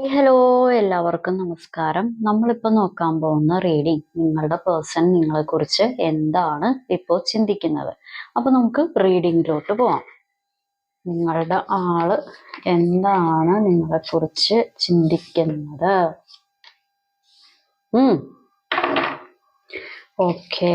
Hello, എല്ലാവർക്കും നമസ്കാരം. നമ്മളിപ്പോൾ നോക്കാൻ പോകുന്ന റീഡിംഗ് നിങ്ങളുടെ പേഴ്സൺ നിങ്ങളെക്കുറിച്ച് എന്താണ് ഇപ്പോൾ ചിന്തിക്കുന്നത്. അപ്പോൾ നമുക്ക് റീഡിങ്ങിലോട്ട് പോവാം. നിങ്ങളുടെ ആള് എന്താണ് നിങ്ങളെക്കുറിച്ച് ചിന്തിക്കുന്നത്? ഓക്കെ.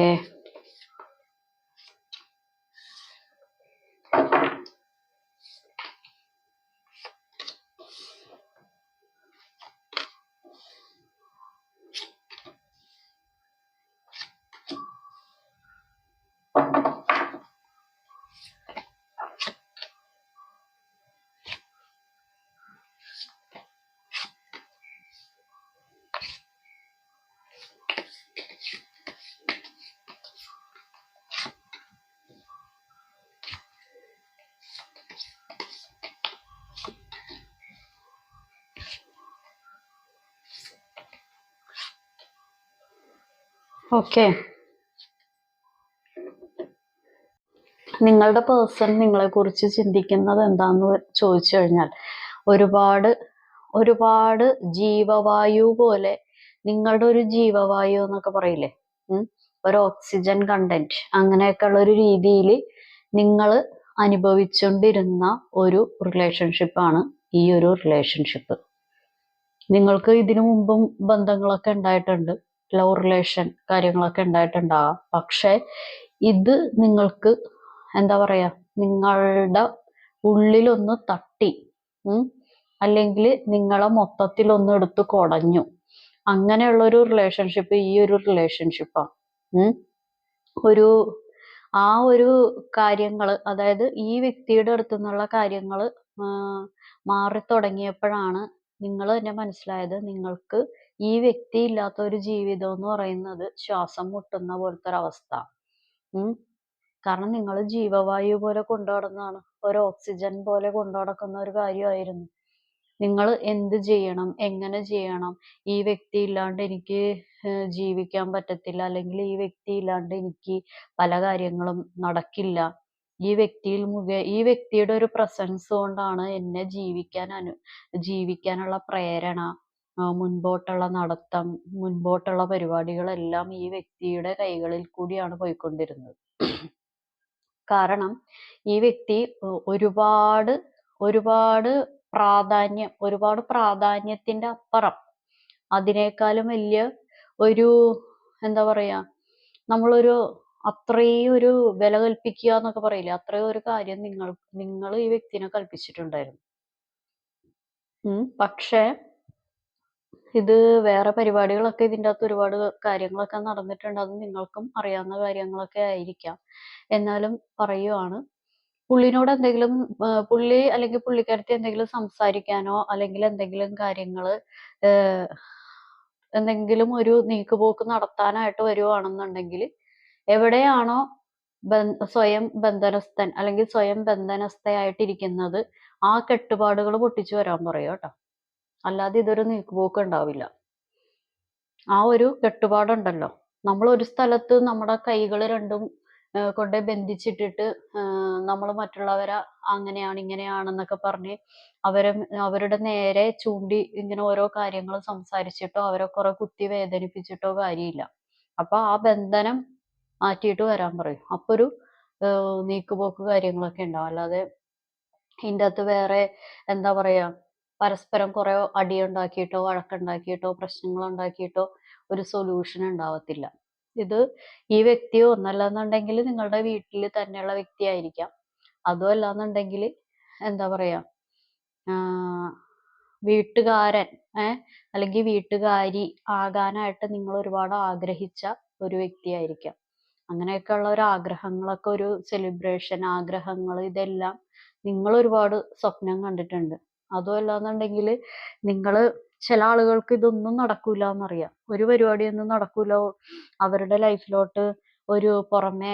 ഓക്കെ, നിങ്ങളുടെ പേഴ്സൺ നിങ്ങളെക്കുറിച്ച് ചിന്തിക്കുന്നത് എന്താന്ന് ചോദിച്ചു കഴിഞ്ഞാൽ ഒരുപാട് ഒരുപാട് ജീവവായു പോലെ, നിങ്ങളുടെ ഒരു ജീവവായു എന്നൊക്കെ പറയില്ലേ, ഒരു ഓക്സിജൻ കണ്ടന്റ്, അങ്ങനെയൊക്കെ ഉള്ള ഒരു രീതിയിൽ നിങ്ങൾ അനുഭവിച്ചുകൊണ്ടിരുന്ന ഒരു റിലേഷൻഷിപ്പാണ് ഈ ഒരു റിലേഷൻഷിപ്പ്. നിങ്ങൾക്ക് ഇതിനു മുമ്പും ബന്ധങ്ങളൊക്കെ ഉണ്ടായിട്ടുണ്ട്, ലവ് റിലേഷൻ കാര്യങ്ങളൊക്കെ ഉണ്ടായിട്ടുണ്ടാകാം. പക്ഷെ ഇത് നിങ്ങൾക്ക് എന്താ പറയാ, നിങ്ങളുടെ ഉള്ളിലൊന്ന് തട്ടി, അല്ലെങ്കിൽ നിങ്ങളെ മൊത്തത്തിലൊന്ന് എടുത്ത് കുടഞ്ഞു. അങ്ങനെയുള്ള ഒരു റിലേഷൻഷിപ്പ് ഈ ഒരു റിലേഷൻഷിപ്പാണ്. ആ ഒരു കാര്യങ്ങള്, അതായത് ഈ വ്യക്തിയുടെ അടുത്തു നിന്നുള്ള കാര്യങ്ങള് മാറി തുടങ്ങിയപ്പോഴാണ് നിങ്ങൾ തന്നെ മനസ്സിലായത്, നിങ്ങൾക്ക് ഈ വ്യക്തി ഇല്ലാത്ത ഒരു ജീവിതം എന്ന് പറയുന്നത് ശ്വാസം മുട്ടുന്ന പോലത്തെ ഒരവസ്ഥ. കാരണം നിങ്ങൾ ജീവവായു പോലെ കൊണ്ടു നടന്നതാണ്, ഒരു ഓക്സിജൻ പോലെ കൊണ്ടു നടക്കുന്ന ഒരു കാര്യമായിരുന്നു. നിങ്ങൾ എന്ത് ചെയ്യണം, എങ്ങനെ ചെയ്യണം, ഈ വ്യക്തി ഇല്ലാണ്ട് എനിക്ക് ജീവിക്കാൻ പറ്റത്തില്ല, അല്ലെങ്കിൽ ഈ വ്യക്തി ഇല്ലാണ്ട് എനിക്ക് പല കാര്യങ്ങളും നടക്കില്ല, ഈ വ്യക്തിയുടെ ഒരു പ്രസൻസ് കൊണ്ടാണ് എന്നെ ജീവിക്കാനുള്ള പ്രേരണ, മുൻപോട്ടുള്ള നടത്തം, മുൻപോട്ടുള്ള പരിപാടികളെല്ലാം ഈ വ്യക്തിയുടെ കൈകളിൽ കൂടിയാണ് പോയിക്കൊണ്ടിരുന്നത്. കാരണം ഈ വ്യക്തി ഒരുപാട് പ്രാധാന്യത്തിന്റെ അപ്പുറം, അതിനേക്കാളും വലിയ ഒരു എന്താ പറയാ, നമ്മളൊരു അത്രയും ഒരു വില കൽപ്പിക്കുക എന്നൊക്കെ പറയില്ലേ, അത്രയും ഒരു കാര്യം നിങ്ങൾ ഈ വ്യക്തിനെ കൽപ്പിച്ചിട്ടുണ്ടായിരുന്നു. പക്ഷേ ഇത് വേറെ പരിപാടികളൊക്കെ ഇതിൻ്റെ അകത്ത് ഒരുപാട് കാര്യങ്ങളൊക്കെ നടന്നിട്ടുണ്ട്. അത് നിങ്ങൾക്കും അറിയാവുന്ന കാര്യങ്ങളൊക്കെ ആയിരിക്കാം. എന്നാലും പറയുവാണ്, പുള്ളിനോട് എന്തെങ്കിലും പുള്ളി അല്ലെങ്കിൽ പുള്ളിക്കാരത്തി എന്തെങ്കിലും സംസാരിക്കാനോ അല്ലെങ്കിൽ എന്തെങ്കിലും കാര്യങ്ങള് എന്തെങ്കിലും ഒരു നീക്കുപോക്ക് നടത്താനായിട്ട് വരുവാണെന്നുണ്ടെങ്കിൽ, എവിടെയാണോ സ്വയം ബന്ധനസ്ഥൻ അല്ലെങ്കിൽ സ്വയം ബന്ധനസ്ഥയായിട്ടിരിക്കുന്നത്, ആ കെട്ടുപാടുകൾ പൊട്ടിച്ചു വരാൻ പറയും കേട്ടോ. അല്ലാതെ ഇതൊരു നീക്കുപോക്ക് ഉണ്ടാവില്ല. ആ ഒരു കെട്ടുപാടുണ്ടല്ലോ, നമ്മൾ ഒരു സ്ഥലത്ത് നമ്മുടെ കൈകൾ രണ്ടും കൊണ്ട് ബന്ധിച്ചിട്ടിട്ട് നമ്മൾ മറ്റുള്ളവരെ അങ്ങനെയാണ് ഇങ്ങനെയാണെന്നൊക്കെ പറഞ്ഞ് അവരുടെ നേരെ ചൂണ്ടി ഇങ്ങനെ ഓരോ കാര്യങ്ങൾ സംസാരിച്ചിട്ടോ അവരെ കുറെ കുത്തി വേദനിപ്പിച്ചിട്ടോ കാര്യമില്ല. അപ്പൊ ആ ബന്ധനം മാറ്റിയിട്ട് വരാൻ പറയും. അപ്പൊ ഒരു നീക്കുപോക്ക് കാര്യങ്ങളൊക്കെ ഉണ്ടാവും. അല്ലാതെ ഇതിൻ്റെ അകത്ത് വേറെ എന്താ പറയാ, പരസ്പരം കുറെ അടിയുണ്ടാക്കിയിട്ടോ വഴക്കുണ്ടാക്കിയിട്ടോ പ്രശ്നങ്ങൾ ഉണ്ടാക്കിയിട്ടോ ഒരു സൊല്യൂഷൻ ഉണ്ടാവത്തില്ല. ഇത് ഈ വ്യക്തിയോ ഒന്നല്ലാന്നുണ്ടെങ്കിൽ നിങ്ങളുടെ വീട്ടിൽ തന്നെയുള്ള വ്യക്തിയായിരിക്കാം. അതും അല്ലാന്നുണ്ടെങ്കിൽ എന്താ പറയാ, വീട്ടുകാരൻ അല്ലെങ്കിൽ വീട്ടുകാരി ആകാനായിട്ട് നിങ്ങൾ ഒരുപാട് ആഗ്രഹിച്ച ഒരു വ്യക്തിയായിരിക്കാം. അങ്ങനെയൊക്കെയുള്ള ഒരു ആഗ്രഹങ്ങളൊക്കെ, ഒരു സെലിബ്രേഷൻ ആഗ്രഹങ്ങൾ, ഇതെല്ലാം നിങ്ങൾ ഒരുപാട് സ്വപ്നം കണ്ടിട്ടുണ്ട്. അതും അല്ലാന്നുണ്ടെങ്കിൽ നിങ്ങൾ, ചില ആളുകൾക്ക് ഇതൊന്നും നടക്കൂല എന്നറിയാം, ഒരു പരിപാടിയൊന്നും നടക്കൂല അവരുടെ ലൈഫിലോട്ട്. ഒരു പുറമെ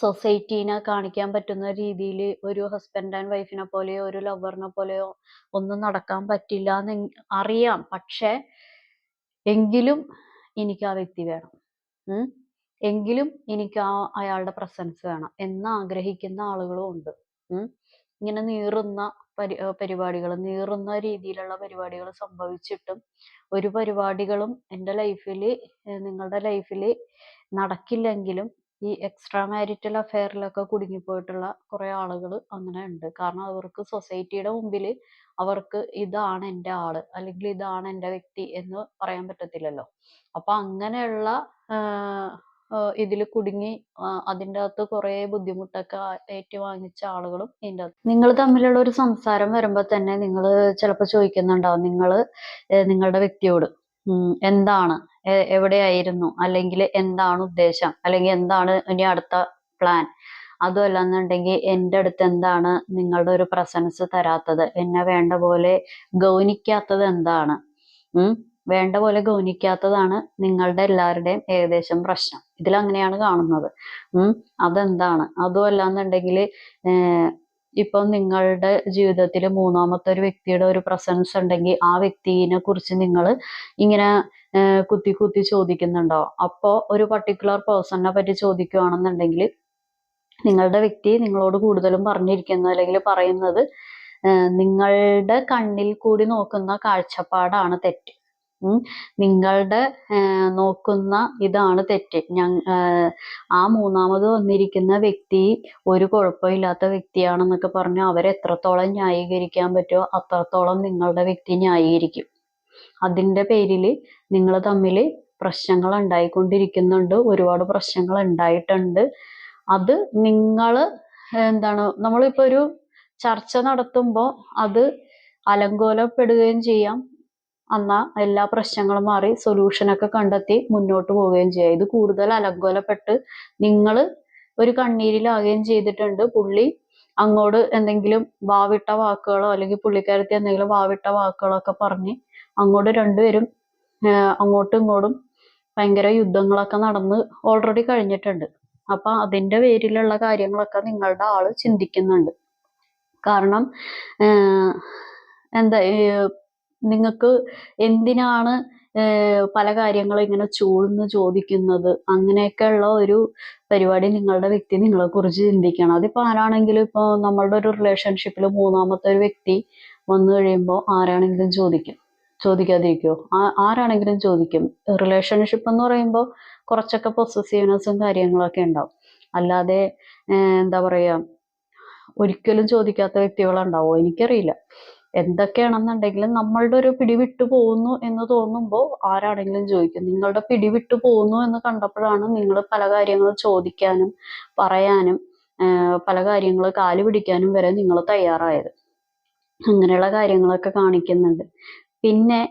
സൊസൈറ്റീനെ കാണിക്കാൻ പറ്റുന്ന രീതിയിൽ ഒരു ഹസ്ബൻഡ് ആൻഡ് വൈഫിനെ പോലെയോ ഒരു ലവറിനെ പോലെയോ ഒന്നും നടക്കാൻ പറ്റില്ല എന്ന് അറിയാം. പക്ഷെ എങ്കിലും എനിക്ക് ആ വ്യക്തി വേണം, എങ്കിലും എനിക്ക് അയാളുടെ പ്രസൻസ് വേണം എന്ന് ആഗ്രഹിക്കുന്ന ആളുകളും ഉണ്ട്. ഇങ്ങനെ നീറുന്ന പരിപാടികൾ, നീറുന്ന രീതിയിലുള്ള പരിപാടികൾ സംഭവിച്ചിട്ടും ഒരു പരിപാടികളും എൻ്റെ ലൈഫിൽ, നിങ്ങളുടെ ലൈഫിൽ നടക്കില്ലെങ്കിലും ഈ എക്സ്ട്രാ മാരിറ്റൽ അഫെയറിലൊക്കെ കുടുങ്ങിപ്പോയിട്ടുള്ള കുറെ ആളുകൾ അങ്ങനെ ഉണ്ട്. കാരണം അവർക്ക് സൊസൈറ്റിയുടെ മുമ്പിൽ അവർക്ക് ഇതാണ് എൻ്റെ ആള് അല്ലെങ്കിൽ ഇതാണ് എൻ്റെ വ്യക്തി എന്ന് പറയാൻ പറ്റത്തില്ലല്ലോ. അപ്പൊ അങ്ങനെയുള്ള ഇതിൽ കുടുങ്ങി അതിൻ്റെ അകത്ത് കുറെ ബുദ്ധിമുട്ടൊക്കെ ഏറ്റുവാങ്ങിച്ച ആളുകളും ഇതിൻ്റെ അകത്ത്. നിങ്ങൾ തമ്മിലുള്ള ഒരു സംസാരം വരുമ്പോൾ തന്നെ നിങ്ങൾ ചിലപ്പോൾ ചോദിക്കുന്നുണ്ടാവും, നിങ്ങളുടെ വ്യക്തിയോട് എന്താണ്, എവിടെയായിരുന്നു, അല്ലെങ്കിൽ എന്താണ് ഉദ്ദേശം, അല്ലെങ്കിൽ എന്താണ് ഇനി അടുത്ത പ്ലാൻ. അതും അല്ലാന്നുണ്ടെങ്കിൽ എൻ്റെ അടുത്ത് എന്താണ് നിങ്ങളുടെ ഒരു പ്രസൻസ് തരാത്തത്, എന്നെ വേണ്ട പോലെ ഗൗനിക്കാത്തത് എന്താണ്, വേണ്ട പോലെ ഗൗനിക്കാത്തതാണ് നിങ്ങളുടെ എല്ലാവരുടെയും ഏകദേശം പ്രശ്നം. ഇതിലങ്ങനെയാണ് കാണുന്നത്. അതെന്താണ്. അതും അല്ലാന്നുണ്ടെങ്കിൽ ഇപ്പം നിങ്ങളുടെ ജീവിതത്തിൽ മൂന്നാമത്തെ ഒരു വ്യക്തിയുടെ ഒരു പ്രസൻസ് ഉണ്ടെങ്കിൽ ആ വ്യക്തിനെ കുറിച്ച് നിങ്ങൾ ഇങ്ങനെ കുത്തി കുത്തി ചോദിക്കുന്നുണ്ടോ. അപ്പോൾ ഒരു പർട്ടിക്കുലർ പേഴ്സണിനെ പറ്റി ചോദിക്കുകയാണെന്നുണ്ടെങ്കിൽ നിങ്ങളുടെ വ്യക്തി നിങ്ങളോട് കൂടുതലും പറഞ്ഞിരിക്കുന്നത് അല്ലെങ്കിൽ പറയുന്നത് നിങ്ങളുടെ കണ്ണിൽ കൂടി നോക്കുന്ന കാഴ്ചപ്പാടാണ് തെറ്റ്. നിങ്ങളുടെ നോക്കുന്ന ഇതാണ് തെറ്റ്. ആ മൂന്നാമത് വന്നിരിക്കുന്ന വ്യക്തി ഒരു കുഴപ്പമില്ലാത്ത വ്യക്തിയാണെന്നൊക്കെ പറഞ്ഞ് അവരെ എത്രത്തോളം ന്യായീകരിക്കാൻ പറ്റുമോ അത്രത്തോളം നിങ്ങളുടെ വ്യക്തി ന്യായീകരിക്കും. അതിൻ്റെ പേരിൽ നിങ്ങൾ തമ്മിൽ പ്രശ്നങ്ങൾ ഉണ്ടായിക്കൊണ്ടിരിക്കുന്നുണ്ട്. ഒരുപാട് പ്രശ്നങ്ങൾ ഉണ്ടായിട്ടുണ്ട്. അത് നിങ്ങൾ നമ്മളിപ്പോൾ ഒരു ചർച്ച നടത്തുമ്പോൾ അത് അലങ്കോലപ്പെടുകയും ചെയ്യാം. എന്നാൽ എല്ലാ പ്രശ്നങ്ങളും മാറി സൊല്യൂഷനൊക്കെ കണ്ടെത്തി മുന്നോട്ട് പോവുകയും ചെയ്യാം. ഇത് കൂടുതൽ അലങ്കോലപ്പെട്ട് നിങ്ങൾ ഒരു കണ്ണീരിലാകുകയും ചെയ്തിട്ടുണ്ട്. പുള്ളി അങ്ങോട്ട് എന്തെങ്കിലും വാവിട്ട വാക്കുകളോ അല്ലെങ്കിൽ പുള്ളിക്കാരത്തി എന്തെങ്കിലും വാവിട്ട വാക്കുകളൊക്കെ പറഞ്ഞ് അങ്ങോട്ട് രണ്ടുപേരും അങ്ങോട്ടും ഇങ്ങോട്ടും ഭയങ്കര യുദ്ധങ്ങളൊക്കെ നടന്ന് ഓൾറെഡി കഴിഞ്ഞിട്ടുണ്ട്. അപ്പൊ അതിൻ്റെ പേരിലുള്ള കാര്യങ്ങളൊക്കെ നിങ്ങളുടെ ആള് ചിന്തിക്കുന്നുണ്ട്. കാരണം നിങ്ങൾക്ക് എന്തിനാണ് പല കാര്യങ്ങളും ഇങ്ങനെ ചൂഴ്ന്ന് ചോദിക്കുന്നത്, അങ്ങനെയൊക്കെയുള്ള ഒരു പരിപാടി നിങ്ങളുടെ വ്യക്തി നിങ്ങളെ കുറിച്ച് ചിന്തിക്കണം. അതിപ്പോൾ ആരാണെങ്കിലും ഇപ്പോൾ നമ്മളുടെ ഒരു റിലേഷൻഷിപ്പിൽ മൂന്നാമത്തെ ഒരു വ്യക്തി വന്നു കഴിയുമ്പോൾ ആരാണെങ്കിലും ചോദിക്കാതിരിക്കുമോ? ആരാണെങ്കിലും ചോദിക്കും. റിലേഷൻഷിപ്പ് എന്ന് പറയുമ്പോൾ കുറച്ചൊക്കെ പൊസസീവ്നെസ്സും കാര്യങ്ങളൊക്കെ ഉണ്ടാവും. അല്ലാതെ എന്താ പറയുക, ഒരിക്കലും ചോദിക്കാത്ത വ്യക്തികളുണ്ടാവുമോ? എനിക്കറിയില്ല. എന്തൊക്കെയാണെന്നുണ്ടെങ്കിലും നമ്മളുടെ ഒരു പിടിവിട്ടു പോകുന്നു എന്ന് തോന്നുമ്പോൾ ആരാണെങ്കിലും ചോദിക്കും. നിങ്ങളുടെ പിടിവിട്ടു പോകുന്നു എന്ന് കണ്ടപ്പോഴാണ് നിങ്ങൾ പല കാര്യങ്ങളും ചോദിക്കാനും പറയാനും പല കാര്യങ്ങൾ കാല് പിടിക്കാനും വരെ നിങ്ങൾ തയ്യാറായത്. അങ്ങനെയുള്ള കാര്യങ്ങളൊക്കെ കാണിക്കുന്നുണ്ട്. പിന്നെ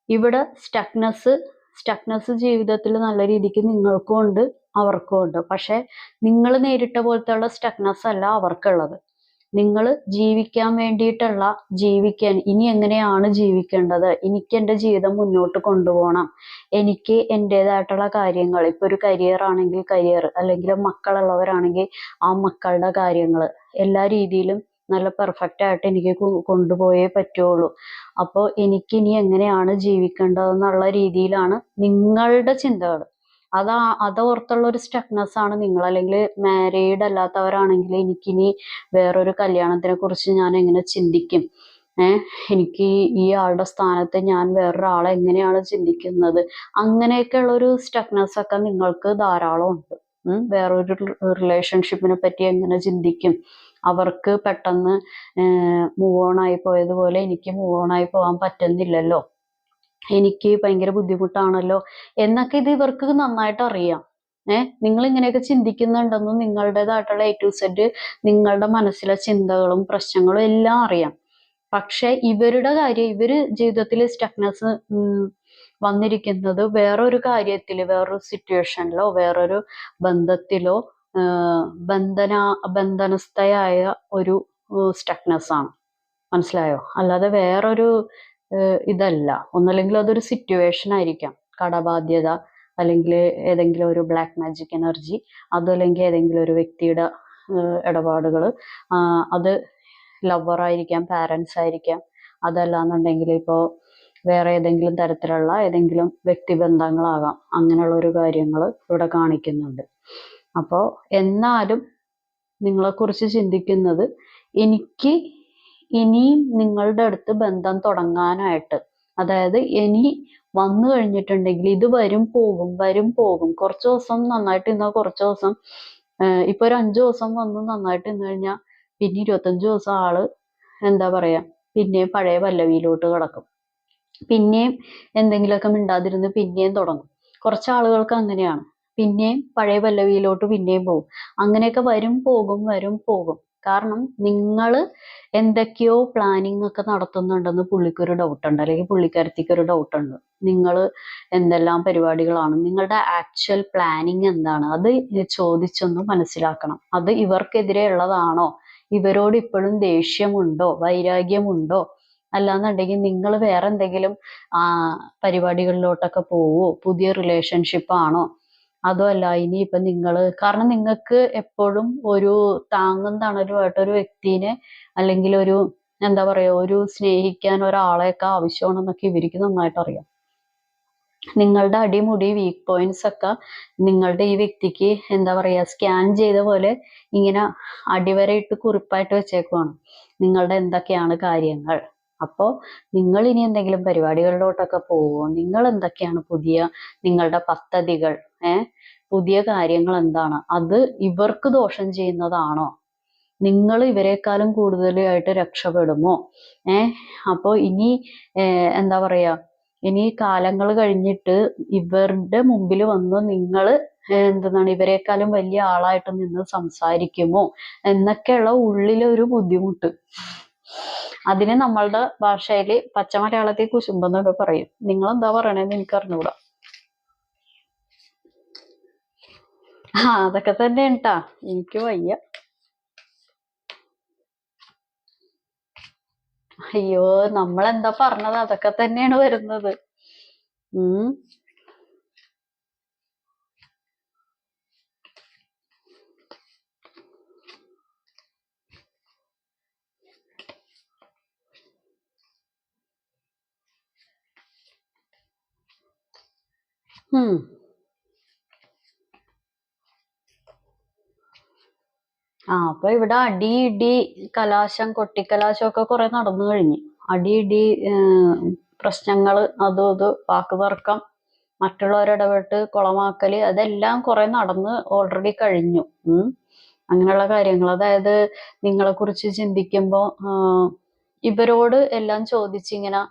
ഇവിടെ സ്റ്റക്നെസ് ജീവിതത്തിൽ നല്ല രീതിക്ക് നിങ്ങൾക്കും ഉണ്ട് അവർക്കും ഉണ്ട്. പക്ഷെ നിങ്ങൾ നേരിട്ട പോലത്തെ സ്റ്റക്നെസ് അല്ല അവർക്കുള്ളത്. നിങ്ങൾ ജീവിക്കാൻ വേണ്ടിയിട്ടുള്ള ഇനി എങ്ങനെയാണ് ജീവിക്കേണ്ടത്, എനിക്ക് എൻ്റെ ജീവിതം മുന്നോട്ട് കൊണ്ടുപോകണം, എനിക്ക് എൻ്റെതായിട്ടുള്ള കാര്യങ്ങൾ, ഇപ്പൊ ഒരു കരിയർ ആണെങ്കിൽ കരിയർ, അല്ലെങ്കിൽ മക്കളുള്ളവരാണെങ്കിൽ ആ മക്കളുടെ കാര്യങ്ങൾ എല്ലാ രീതിയിലും നല്ല പെർഫെക്റ്റ് ആയിട്ട് എനിക്ക് കൊണ്ടുപോയേ പറ്റുള്ളൂ. അപ്പോൾ എനിക്കിനി എങ്ങനെയാണ് ജീവിക്കേണ്ടതെന്നുള്ള രീതിയിലാണ് നിങ്ങളുടെ ചിന്തകൾ. അതോർത്തുള്ള ഒരു സ്റ്റക്നെസ് ആണ് നിങ്ങൾ. അല്ലെങ്കിൽ മാരീഡ് അല്ലാത്തവരാണെങ്കിൽ എനിക്കിനി വേറൊരു കല്യാണത്തിനെ കുറിച്ച് ഞാൻ എങ്ങനെ ചിന്തിക്കും, എനിക്ക് ഈ ആളുടെ സ്ഥാനത്ത് ഞാൻ വേറൊരാളെ എങ്ങനെയാണ് ചിന്തിക്കുന്നത്, അങ്ങനെയൊക്കെയുള്ള ഒരു സ്റ്റക്നെസ് ഒക്കെ നിങ്ങൾക്ക് ധാരാളം ഉണ്ട്. വേറൊരു റിലേഷൻഷിപ്പിനെ പറ്റി എങ്ങനെ ചിന്തിക്കും, അവർക്ക് പെട്ടെന്ന് മൂവ് ഓൺ ആയി പോയതുപോലെ എനിക്ക് മൂവ് ഓൺ ആയി പോകാൻ പറ്റുന്നില്ലല്ലോ, എനിക്ക് ഭയങ്കര ബുദ്ധിമുട്ടാണല്ലോ എന്നൊക്കെ ഇത് ഇവർക്ക് നന്നായിട്ട് അറിയാം. നിങ്ങൾ ഇങ്ങനെയൊക്കെ ചിന്തിക്കുന്നുണ്ടെന്നും നിങ്ങളുടേതായിട്ടുള്ള A to Z നിങ്ങളുടെ മനസ്സിലെ ചിന്തകളും പ്രശ്നങ്ങളും എല്ലാം അറിയാം. പക്ഷെ ഇവരുടെ ജീവിതത്തിൽ സ്റ്റക്നെസ് വന്നിരിക്കുന്നത് വേറൊരു കാര്യത്തില്, വേറൊരു സിറ്റുവേഷനിലോ വേറൊരു ബന്ധത്തിലോ ബന്ധനസ്ഥയായ ഒരു സ്റ്റക്നെസ് ആണ്. മനസ്സിലായോ? അല്ലാതെ വേറൊരു ഇതല്ല. ഒന്നല്ലെങ്കിൽ അതൊരു സിറ്റുവേഷൻ ആയിരിക്കാം, കടബാധ്യത, അല്ലെങ്കിൽ ഏതെങ്കിലും ഒരു ബ്ലാക്ക് മാജിക് എനർജി, അതല്ലെങ്കിൽ ഏതെങ്കിലും ഒരു വ്യക്തിയുടെ ഇടപാടുകൾ, അത് ലവർ ആയിരിക്കാം, പാരൻസ് ആയിരിക്കാം, അതല്ലാന്നുണ്ടെങ്കിൽ ഇപ്പോൾ വേറെ ഏതെങ്കിലും തരത്തിലുള്ള ഏതെങ്കിലും വ്യക്തിബന്ധങ്ങളാകാം. അങ്ങനെയുള്ള ഒരു കാര്യങ്ങൾ ഇവിടെ കാണിക്കുന്നുണ്ട്. അപ്പോൾ എന്നാലും നിങ്ങളെക്കുറിച്ച് ചിന്തിക്കുന്നത് എനിക്ക് ഇനിയും നിങ്ങളുടെ അടുത്ത് ബന്ധം തുടങ്ങാനായിട്ട്, അതായത് ഇനി വന്നു കഴിഞ്ഞിട്ടുണ്ടെങ്കിൽ ഇത് വരും പോകും വരും പോകും. കുറച്ച് ദിവസം നന്നായിട്ട് നിന്നാൽ കുറച്ച് ദിവസം, ഇപ്പൊ ഒരു 5 ദിവസം വന്ന് നന്നായിട്ട് നിന്ന് കഴിഞ്ഞാൽ പിന്നെ 25 ദിവസം ആള് എന്താ പറയാ പിന്നെയും പഴയ പല്ലവിയിലോട്ട് കിടക്കും. പിന്നെയും എന്തെങ്കിലുമൊക്കെ മിണ്ടാതിരുന്ന് പിന്നെയും തുടങ്ങും. കുറച്ച് ആളുകൾക്ക് അങ്ങനെയാണ്. പിന്നെയും പഴയ പല്ലവിയിലോട്ട് പിന്നെയും പോകും. അങ്ങനെയൊക്കെ വരും പോകും വരും പോകും. കാരണം നിങ്ങൾ എന്തൊക്കെയോ പ്ലാനിങ് ഒക്കെ നടത്തുന്നുണ്ടെന്ന് പുള്ളിക്കൊരു ഡൗട്ട് ഉണ്ട്, അല്ലെങ്കിൽ പുള്ളിക്കാരത്തിക്ക് ഒരു ഡൗട്ട് ഉണ്ട്. നിങ്ങൾ എന്തെല്ലാം പരിപാടികളാണ്, നിങ്ങളുടെ ആക്ച്വൽ പ്ലാനിങ് എന്താണ്, അത് ചോദിച്ചൊന്ന് മനസ്സിലാക്കണം. അത് ഇവർക്കെതിരെ ഉള്ളതാണോ, ഇവരോട് ഇപ്പോഴും ദേഷ്യമുണ്ടോ, വൈരാഗ്യമുണ്ടോ, അല്ലാന്നുണ്ടെങ്കിൽ നിങ്ങൾ വേറെ എന്തെങ്കിലും പരിപാടികളിലോട്ടൊക്കെ പോവോ, പുതിയ റിലേഷൻഷിപ്പ് ആണോ, അതോ അല്ല ഇനിയിപ്പൊ കാരണം നിങ്ങൾക്ക് എപ്പോഴും ഒരു താങ്ങും തണലുമായിട്ട് ഒരു വ്യക്തിനെ, അല്ലെങ്കിൽ ഒരു എന്താ പറയാ ഒരു സ്നേഹിക്കാൻ ഒരാളെയൊക്കെ ആവശ്യമാണെന്നൊക്കെ ഇവർക്ക് നന്നായിട്ട് അറിയാം. നിങ്ങളുടെ അടിമുടി വീക്ക് പോയിന്റ്സ് ഒക്കെ നിങ്ങളുടെ ഈ വ്യക്തിക്ക് എന്താ പറയാ സ്കാൻ ചെയ്ത പോലെ ഇങ്ങനെ അടിവരയിട്ട് കുറിപ്പായിട്ട് വെച്ചേക്കുവാണ്, നിങ്ങളുടെ എന്തൊക്കെയാണ് കാര്യങ്ങൾ. അപ്പോ നിങ്ങൾ ഇനി എന്തെങ്കിലും പരിപാടികളിലോട്ടൊക്കെ പോവോ, നിങ്ങൾ എന്തൊക്കെയാണ് പുതിയ നിങ്ങളുടെ പദ്ധതികൾ, പുതിയ കാര്യങ്ങൾ എന്താണ്, അത് ഇവർക്ക് ദോഷം ചെയ്യുന്നതാണോ, നിങ്ങൾ ഇവരെക്കാളും കൂടുതലായിട്ട് രക്ഷപ്പെടുമോ? അപ്പോ ഇനി എന്താ പറയാ ഇനി കാലങ്ങൾ കഴിഞ്ഞിട്ട് ഇവരുടെ മുമ്പിൽ വന്ന് നിങ്ങൾ എന്താണ് ഇവരെക്കാളും വലിയ ആളായിട്ട് നിന്ന് സംസാരിക്കുമോ എന്നൊക്കെയുള്ള ഉള്ളിലൊരു ബുദ്ധിമുട്ട്. അതിന് നമ്മളുടെ ഭാഷയില് പച്ച മലയാളത്തിൽ കുശുമ്പെന്നൊക്കെ പറയും. നിങ്ങൾ എന്താ പറയണേന്ന് എനിക്ക് അറിഞ്ഞൂടാ. അതൊക്കെ തന്നെ കേട്ടാ, എനിക്ക് വയ്യ. അയ്യോ, നമ്മളെന്താ പറഞ്ഞത് അതൊക്കെ തന്നെയാണ് വരുന്നത്. അപ്പൊ ഇവിടെ അടി ഇടി കലാശം കൊട്ടിക്കലാശം ഒക്കെ കുറെ നടന്നു കഴിഞ്ഞു. അടി ഇടി പ്രശ്നങ്ങള് അതും ഇത് വാക്കുതർക്കം മറ്റുള്ളവരിടപെട്ട് കുളമാക്കല് അതെല്ലാം കുറെ നടന്ന് ഓൾറെഡി കഴിഞ്ഞു. അങ്ങനെയുള്ള കാര്യങ്ങൾ, അതായത് നിങ്ങളെ കുറിച്ച് ചിന്തിക്കുമ്പോ ഇവരോട് എല്ലാം ചോദിച്ചിങ്ങനെ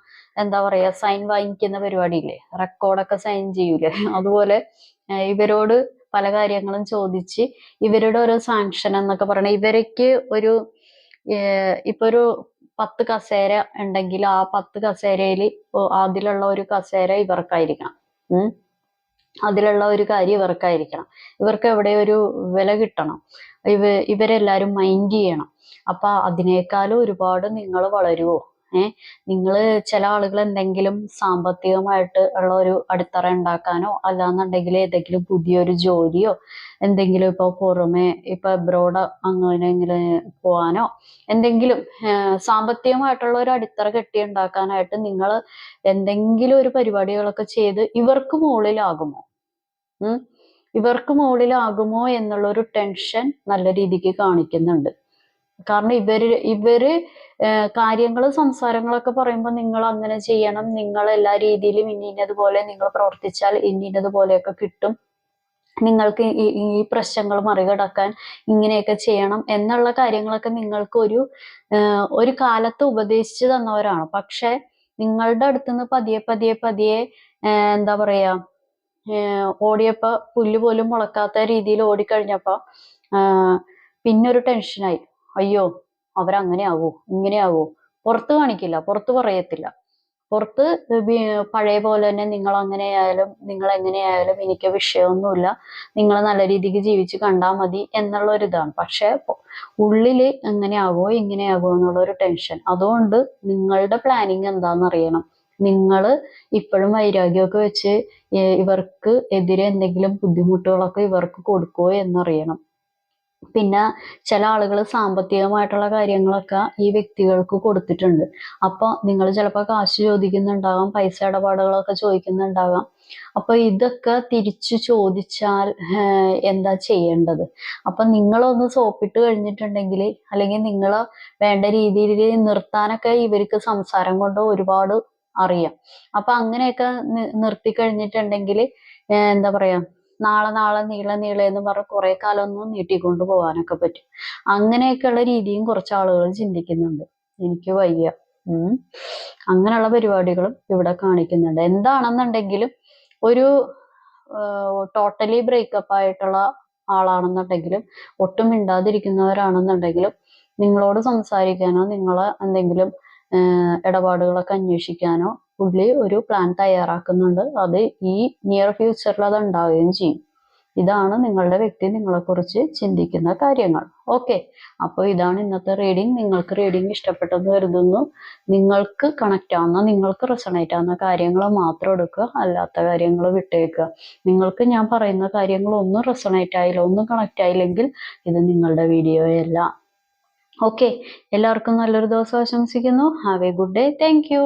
എന്താ പറയാ സൈൻ വാങ്ങിക്കുന്ന പരിപാടിയില്ലേ, റെക്കോർഡൊക്കെ സൈൻ ചെയ്യൂലേ, അതുപോലെ ഇവരോട് പല കാര്യങ്ങളും ചോദിച്ച് ഇവരുടെ ഒരു സാങ്ഷൻ എന്നൊക്കെ പറയണ ഇവർക്ക് ഒരു ഇപ്പൊ ഒരു 10 കസേര ഉണ്ടെങ്കിൽ ആ 10 കസേരയിൽ അതിലുള്ള ഒരു കസേര ഇവർക്കായിരിക്കണം. അതിലുള്ള ഒരു കാര്യം ഇവർക്കായിരിക്കണം. ഇവർക്ക് എവിടെ ഒരു വില കിട്ടണം, ഇവരെല്ലാരും മൈൻഡ് ചെയ്യണം. അപ്പൊ അതിനേക്കാളും ഒരുപാട് നിങ്ങൾ വളരുവോ? നിങ്ങൾ ചില ആളുകൾ എന്തെങ്കിലും സാമ്പത്തികമായിട്ട് ഉള്ള ഒരു അടിത്തറ ഉണ്ടാക്കാനോ അല്ലാന്നുണ്ടെങ്കിൽ ഏതെങ്കിലും പുതിയൊരു ജോലിയോ എന്തെങ്കിലും ഇപ്പൊ പുറമെ ഇപ്പൊ അബ്രോഡ് അങ്ങനെയെങ്കിലും പോവാനോ എന്തെങ്കിലും സാമ്പത്തികമായിട്ടുള്ള ഒരു അടിത്തറ കെട്ടിയുണ്ടാക്കാനായിട്ട് നിങ്ങൾ എന്തെങ്കിലും ഒരു പരിപാടികളൊക്കെ ചെയ്ത് ഇവർക്ക് മുകളിലാകുമോ? ഇവർക്ക് മുകളിലാകുമോ എന്നുള്ള ഒരു ടെൻഷൻ നല്ല രീതിക്ക് കാണിക്കുന്നുണ്ട്. കാരണം ഇവര് കാര്യങ്ങളും സംസാരങ്ങളൊക്കെ പറയുമ്പോൾ നിങ്ങൾ അങ്ങനെ ചെയ്യണം, നിങ്ങൾ എല്ലാ രീതിയിലും ഇന്നതുപോലെ നിങ്ങൾ പ്രവർത്തിച്ചാൽ ഇന്നതുപോലെയൊക്കെ കിട്ടും, നിങ്ങൾക്ക് ഈ പ്രശ്നങ്ങൾ മറികടക്കാൻ ഇങ്ങനെയൊക്കെ ചെയ്യണം എന്നുള്ള കാര്യങ്ങളൊക്കെ നിങ്ങൾക്ക് ഒരു കാലത്ത് ഉപദേശിച്ചു തന്നവരാണ്. പക്ഷെ നിങ്ങളുടെ അടുത്തുനിന്ന് പതിയെ പതിയെ പതിയെ എന്താ പറയാ ഓടിയപ്പോ പുല്ല് പോലും മുളക്കാത്ത രീതിയിൽ ഓടിക്കഴിഞ്ഞപ്പോ പിന്നൊരു ടെൻഷനായി, അയ്യോ അവരങ്ങനെ ആവോ ഇങ്ങനെ ആവോ. പുറത്ത് കാണിക്കില്ല, പുറത്ത് പറയത്തില്ല, പുറത്ത് പഴയ പോലെ തന്നെ നിങ്ങൾ അങ്ങനെയായാലും നിങ്ങൾ എങ്ങനെയായാലും എനിക്ക് വിഷയമൊന്നുമില്ല, നിങ്ങൾ നല്ല രീതിക്ക് ജീവിച്ച് കണ്ടാൽ മതി എന്നുള്ള ഒരിതാണ്. പക്ഷെ ഉള്ളില് എങ്ങനെയാവോ ഇങ്ങനെയാവോ എന്നുള്ളൊരു ടെൻഷൻ. അതുകൊണ്ട് നിങ്ങളുടെ പ്ലാനിങ് എന്താണെന്ന് അറിയണം. നിങ്ങൾ ഇപ്പോഴും വൈരാഗ്യമൊക്കെ വെച്ച് ഇവർക്ക് എതിരെ എന്തെങ്കിലും ബുദ്ധിമുട്ടുകളൊക്കെ ഇവർക്ക് കൊടുക്കുവോ എന്നറിയണം. പിന്നെ ചില ആളുകൾ സാമ്പത്തികമായിട്ടുള്ള കാര്യങ്ങളൊക്കെ ഈ വ്യക്തികൾക്ക് കൊടുത്തിട്ടുണ്ട്. അപ്പോൾ നിങ്ങൾ ചിലപ്പോൾ കാശ് ചോദിക്കുന്നുണ്ടാകാം, പൈസ ഇടപാടുകളൊക്കെ ചോദിക്കുന്നുണ്ടാകാം. അപ്പൊ ഇതൊക്കെ തിരിച്ചു ചോദിച്ചാൽ എന്താ ചെയ്യേണ്ടത്? അപ്പൊ നിങ്ങളൊന്ന് സോപ്പിട്ട് കഴിഞ്ഞിട്ടുണ്ടെങ്കിൽ, അല്ലെങ്കിൽ നിങ്ങളെ വേണ്ട രീതിയിൽ നിർത്താനൊക്കെ ഇവർക്ക് സംസാരം കൊണ്ട് ഒരുപാട് അറിയാം. അപ്പൊ അങ്ങനെയൊക്കെ നിർത്തി കഴിഞ്ഞിട്ടുണ്ടെങ്കിൽ എന്താ പറയാ, നാളെ നീളെ എന്ന് പറഞ്ഞ് കുറെ കാലം ഒന്നും നീട്ടിക്കൊണ്ട് പോകാനൊക്കെ പറ്റും. അങ്ങനെയൊക്കെയുള്ള രീതിയും കുറച്ച് ആളുകൾ ചിന്തിക്കുന്നുണ്ട്. എനിക്ക് വയ്യ. അങ്ങനെയുള്ള പരിപാടികളും ഇവിടെ കാണിക്കുന്നുണ്ട്. എന്താണെന്നുണ്ടെങ്കിലും ഒരു ടോട്ടലി ബ്രേക്കപ്പ് ആയിട്ടുള്ള ആളാണെന്നുണ്ടെങ്കിലും, ഒട്ടും മിണ്ടാതിരിക്കുന്നവരാണെന്നുണ്ടെങ്കിലും, നിങ്ങളോട് സംസാരിക്കാനോ നിങ്ങളെ എന്തെങ്കിലും ഇടപാടുകളൊക്കെ അന്വേഷിക്കാനോ പുള്ളി ഒരു പ്ലാൻ തയ്യാറാക്കുന്നുണ്ട്. അത് ഈ നിയർ ഫ്യൂച്ചറിൽ അത് ഉണ്ടാവുകയും ചെയ്യും. ഇതാണ് നിങ്ങളുടെ വ്യക്തി നിങ്ങളെക്കുറിച്ച് ചിന്തിക്കുന്ന കാര്യങ്ങൾ. ഓക്കെ, അപ്പോൾ ഇതാണ് ഇന്നത്തെ റീഡിംഗ്. നിങ്ങൾക്ക് റീഡിംഗ് ഇഷ്ടപ്പെട്ടെന്ന് കരുതുന്നു. നിങ്ങൾക്ക് കണക്റ്റ് ആവുന്ന, നിങ്ങൾക്ക് റെസണേറ്റ് ആവുന്ന കാര്യങ്ങൾ മാത്രം എടുക്കുക, അല്ലാത്ത കാര്യങ്ങൾ വിട്ടേക്കുക. നിങ്ങൾക്ക് ഞാൻ പറയുന്ന കാര്യങ്ങൾ ഒന്നും റെസണേറ്റ് ആയില്ല, ഒന്നും കണക്റ്റ് ആയില്ലെങ്കിൽ ഇത് നിങ്ങളുടെ വീഡിയോയല്ല. ഓക്കെ, എല്ലാവർക്കും നല്ലൊരു ദിവസം ആശംസിക്കുന്നു. Have A good day. Thank you.